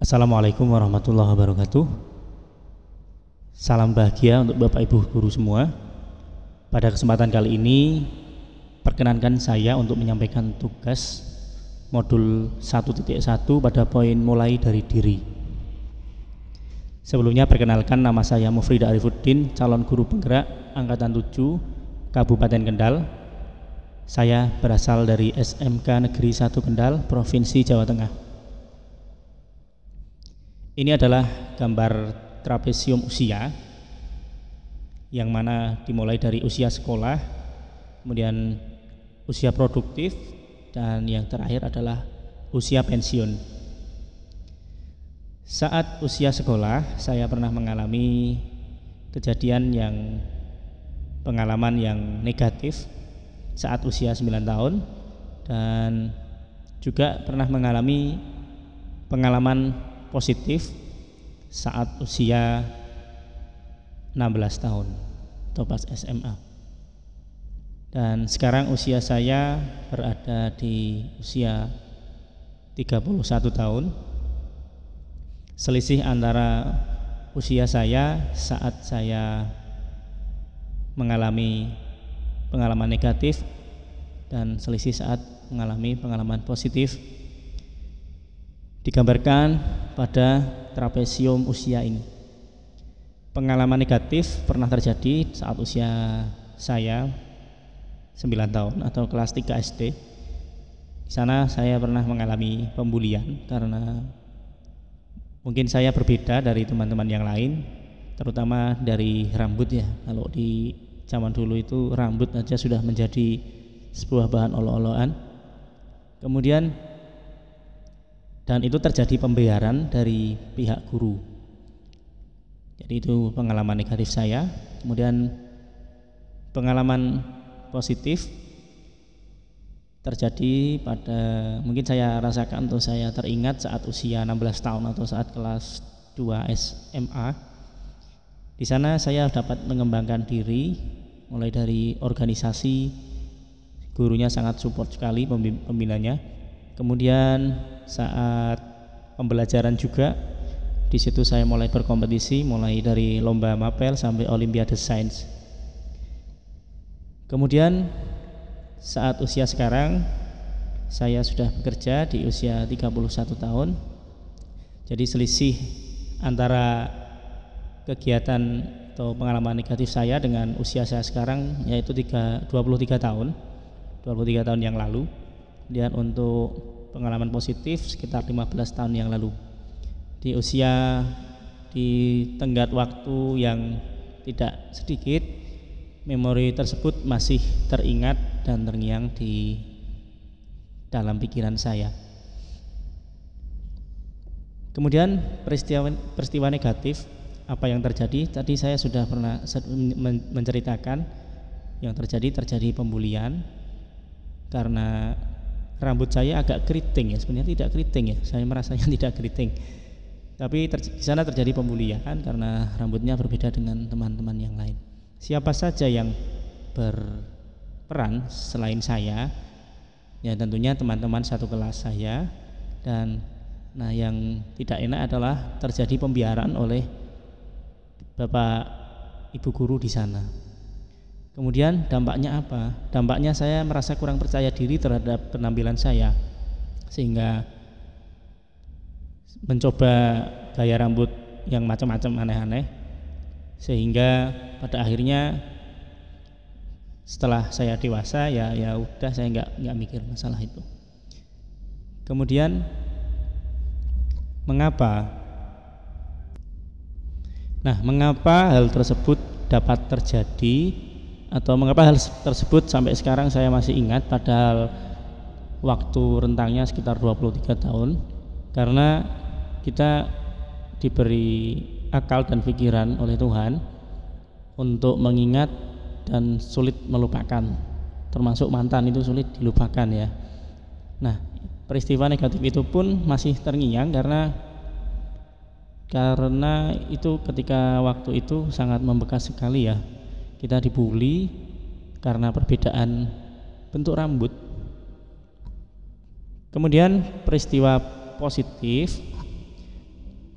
Assalamualaikum warahmatullahi wabarakatuh. Salam bahagia untuk Bapak Ibu guru semua. Pada kesempatan kali ini, perkenankan saya untuk menyampaikan tugas modul 1.1 pada poin mulai dari diri. Sebelumnya perkenalkan, nama saya Mufrida Arifuddin, calon guru penggerak Angkatan 7 Kabupaten Kendal. Saya berasal dari SMK Negeri 1 Kendal, Provinsi Jawa Tengah. Ini adalah gambar trapesium usia, yang mana dimulai dari usia sekolah, kemudian usia produktif, dan yang terakhir adalah usia pensiun. Saat usia sekolah, saya pernah mengalami pengalaman yang negatif saat usia 9 tahun, dan juga pernah mengalami pengalaman positif saat usia 16 tahun atau pas SMA. Dan sekarang usia saya berada di usia 31 tahun. Selisih antara usia saya saat saya mengalami pengalaman negatif dan selisih saat mengalami pengalaman positif digambarkan pada trapesium usia ini. Pengalaman negatif pernah terjadi saat usia saya 9 tahun atau kelas 3 SD. Di sana saya pernah mengalami pembulian karena mungkin saya berbeda dari teman-teman yang lain, terutama dari rambut ya. Kalau di zaman dulu itu rambut aja sudah menjadi sebuah bahan olok-olokan. Kemudian dan itu terjadi pembiaran dari pihak guru. Jadi itu pengalaman negatif saya. Kemudian pengalaman positif terjadi pada, mungkin saya rasakan atau saya teringat saat usia 16 tahun atau saat kelas 2 SMA. Di sana saya dapat mengembangkan diri, mulai dari organisasi, gurunya sangat support sekali, pembinanya. Kemudian saat pembelajaran juga, di situ saya mulai berkompetisi, mulai dari lomba mapel sampai olimpiade sains. Kemudian saat usia sekarang, saya sudah bekerja di usia 31 tahun. Jadi selisih antara kegiatan atau pengalaman negatif saya dengan usia saya sekarang yaitu 23 tahun yang lalu. Dan untuk pengalaman positif sekitar 15 tahun yang lalu. Di tenggat waktu yang tidak sedikit, memori tersebut masih teringat dan terngiang di dalam pikiran saya. Kemudian peristiwa negatif apa yang terjadi? Tadi saya sudah pernah menceritakan yang terjadi pembulian karena rambut saya agak keriting ya, sebenarnya tidak keriting ya, saya merasanya tidak keriting. Tapi di sana terjadi pembulian karena rambutnya berbeda dengan teman-teman yang lain. Siapa saja yang berperan selain saya? Ya tentunya teman-teman satu kelas saya. Dan yang tidak enak adalah terjadi pembiaran oleh Bapak Ibu guru di sana. Kemudian dampaknya apa? Dampaknya saya merasa kurang percaya diri terhadap penampilan saya, sehingga mencoba gaya rambut yang macam-macam aneh-aneh, sehingga pada akhirnya setelah saya dewasa ya udah, saya nggak mikir masalah itu. Kemudian mengapa hal tersebut dapat terjadi, atau mengapa hal tersebut sampai sekarang saya masih ingat padahal waktu rentangnya sekitar 23 tahun? Karena kita diberi akal dan pikiran oleh Tuhan untuk mengingat dan sulit melupakan, termasuk mantan itu sulit dilupakan ya. Peristiwa negatif itu pun masih terngiang karena itu ketika waktu itu sangat membekas sekali ya. Kita dibully karena perbedaan bentuk rambut. Kemudian peristiwa positif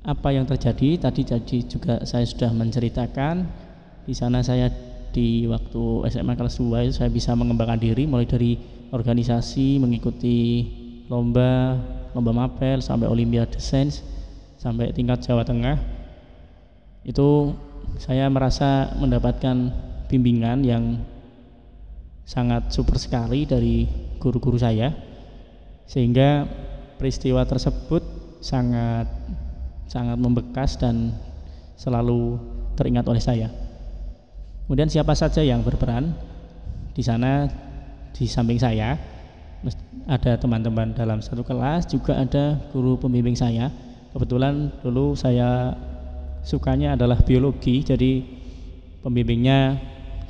apa yang terjadi tadi juga saya sudah menceritakan. Di sana saya di waktu SMA kelas 2 itu saya bisa mengembangkan diri mulai dari organisasi, mengikuti lomba mapel sampai Olimpiade Sains sampai tingkat Jawa Tengah. Itu saya merasa mendapatkan bimbingan yang sangat super sekali dari guru-guru saya, sehingga peristiwa tersebut sangat membekas dan selalu teringat oleh saya. Kemudian siapa saja yang berperan di sana? Di samping saya ada teman-teman dalam satu kelas, juga ada guru pembimbing saya. Kebetulan dulu saya sukanya adalah biologi, jadi pembimbingnya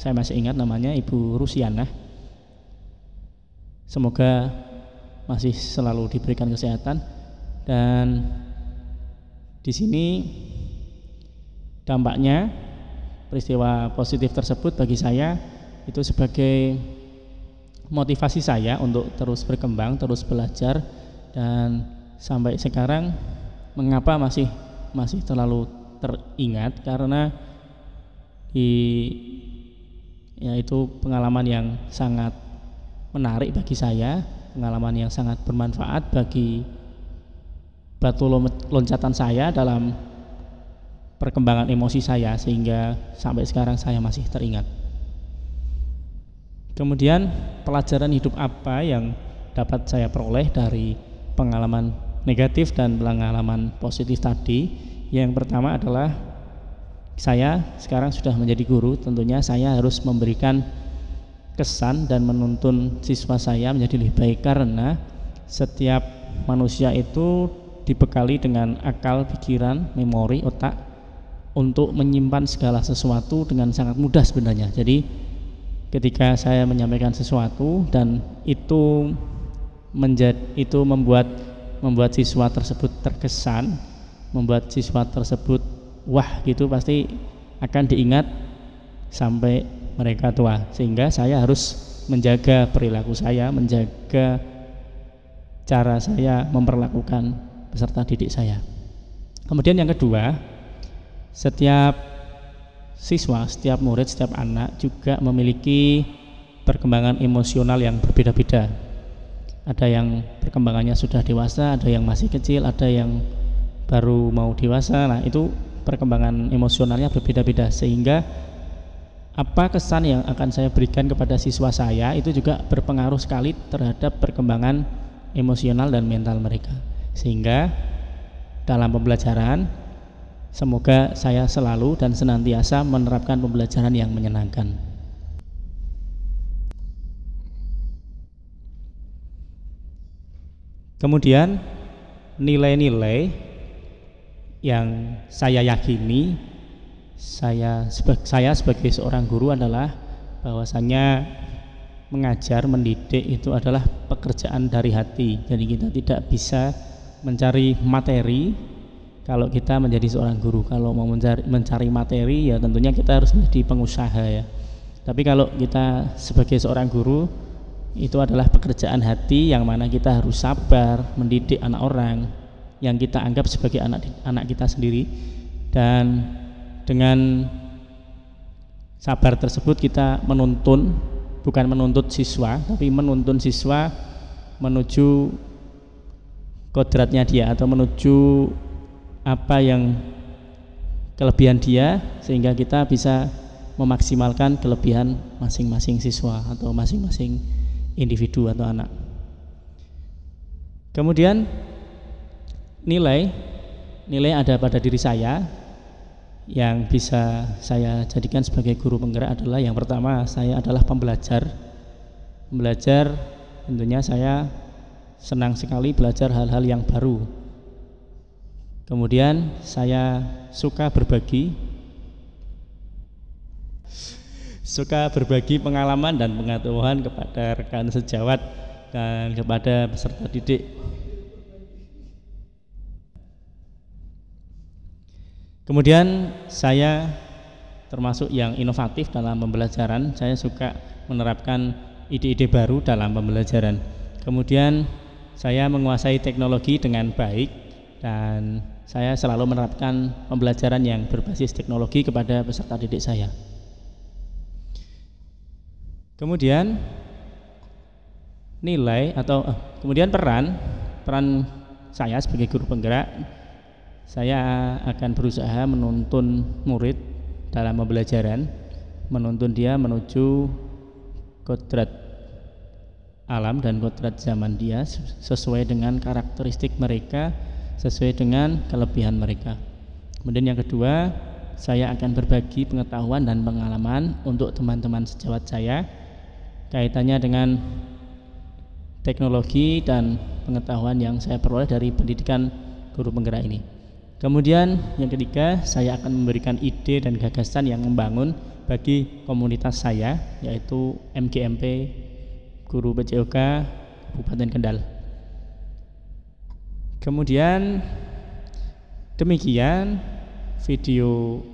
saya masih ingat namanya Ibu Rusiana. Semoga masih selalu diberikan kesehatan. Dan di sini dampaknya peristiwa positif tersebut bagi saya itu sebagai motivasi saya untuk terus berkembang, terus belajar, dan sampai sekarang mengapa masih terlalu teringat, karena yaitu pengalaman yang sangat menarik bagi saya, pengalaman yang sangat bermanfaat bagi batu loncatan saya dalam perkembangan emosi saya, sehingga sampai sekarang saya masih teringat. Kemudian pelajaran hidup apa yang dapat saya peroleh dari pengalaman negatif dan pengalaman positif tadi? Yang pertama adalah saya sekarang sudah menjadi guru, tentunya saya harus memberikan kesan dan menuntun siswa saya menjadi lebih baik, karena setiap manusia itu dibekali dengan akal, pikiran, memori, otak untuk menyimpan segala sesuatu dengan sangat mudah sebenarnya. Jadi ketika saya menyampaikan sesuatu dan itu membuat siswa tersebut terkesan, membuat siswa tersebut wah gitu, pasti akan diingat sampai mereka tua. Sehingga saya harus menjaga perilaku saya, menjaga cara saya memperlakukan peserta didik saya. Kemudian yang kedua, setiap siswa, setiap murid, setiap anak juga memiliki perkembangan emosional yang berbeda-beda. Ada yang perkembangannya sudah dewasa, ada yang masih kecil, ada yang baru mau dewasa. Nah, itu perkembangan emosionalnya berbeda-beda, sehingga apa kesan yang akan saya berikan kepada siswa saya itu juga berpengaruh sekali terhadap perkembangan emosional dan mental mereka. Sehingga dalam pembelajaran, semoga saya selalu dan senantiasa menerapkan pembelajaran yang menyenangkan. Kemudian nilai-nilai yang saya yakini, saya sebagai seorang guru adalah bahwasanya mengajar, mendidik itu adalah pekerjaan dari hati. Jadi kita tidak bisa mencari materi kalau kita menjadi seorang guru. Kalau mau mencari materi, ya tentunya kita harus menjadi pengusaha ya. Tapi kalau kita sebagai seorang guru, itu adalah pekerjaan hati yang mana kita harus sabar mendidik anak orang yang kita anggap sebagai anak kita sendiri. Dan dengan sabar tersebut kita menuntun, bukan menuntut siswa, tapi menuntun siswa menuju kodratnya dia, atau menuju apa yang kelebihan dia, sehingga kita bisa memaksimalkan kelebihan masing-masing siswa atau masing-masing individu atau anak. Kemudian nilai ada pada diri saya yang bisa saya jadikan sebagai guru penggerak adalah, yang pertama, saya adalah pembelajar. Tentunya saya senang sekali belajar hal-hal yang baru. Kemudian saya suka berbagi pengalaman dan pengetahuan kepada rekan sejawat dan kepada peserta didik. Kemudian saya termasuk yang inovatif dalam pembelajaran. Saya suka menerapkan ide-ide baru dalam pembelajaran. Kemudian saya menguasai teknologi dengan baik dan saya selalu menerapkan pembelajaran yang berbasis teknologi kepada peserta didik saya. Kemudian kemudian peran saya sebagai guru penggerak, saya akan berusaha menuntun murid dalam pembelajaran, menuntun dia menuju kodrat alam dan kodrat zaman dia sesuai dengan karakteristik mereka, sesuai dengan kelebihan mereka. Kemudian yang kedua, saya akan berbagi pengetahuan dan pengalaman untuk teman-teman sejawat saya kaitannya dengan teknologi dan pengetahuan yang saya peroleh dari pendidikan guru penggerak ini. Kemudian yang ketiga, saya akan memberikan ide dan gagasan yang membangun bagi komunitas saya, yaitu MGMP Guru PJOK Kabupaten Kendal. Kemudian demikian video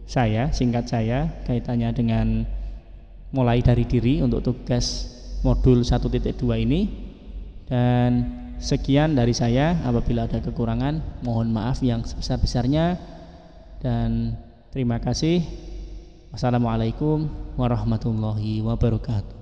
singkat saya kaitannya dengan mulai dari diri untuk tugas modul 1.2 ini, dan sekian dari saya. Apabila ada kekurangan, mohon maaf yang sebesar-besarnya, dan terima kasih. Wassalamualaikum warahmatullahi wabarakatuh.